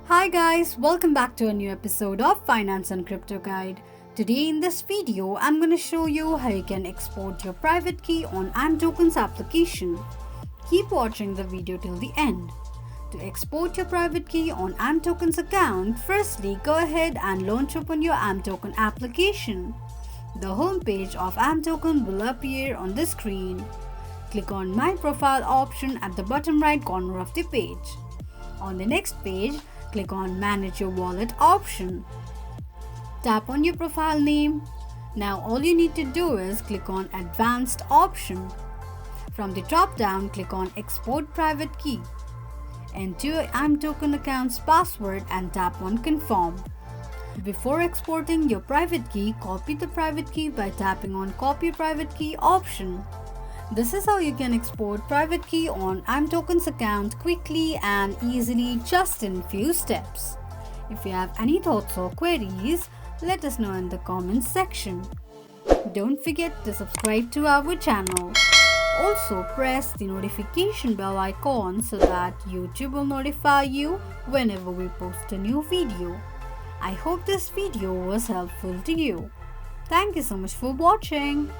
Hi guys, welcome back to a new episode of Finance and Crypto Guide. Today in this video, I'm going to show you how you can export your private key on ImToken's application. Keep watching the video till the end. To export your private key on ImToken's account, firstly go ahead and launch open your ImToken application. The home page of ImToken will appear on the screen. Click on My Profile option at the bottom right corner of the page. On the next page, click on Manage Your Wallet option. Tap on your profile name. Now all you need to do is click on Advanced option. From the drop down, click on Export Private Key. Enter your ImToken account's password and tap on Confirm. Before exporting your private key, copy the private key by tapping on Copy Private Key option. This is how you can export private key on ImToken's account quickly and easily just in few steps. If you have any thoughts or queries, let us know in the comments section. Don't forget to subscribe to our channel. Also press the notification bell icon so that YouTube will notify you whenever we post a new video. I hope this video was helpful to you. Thank you so much for watching.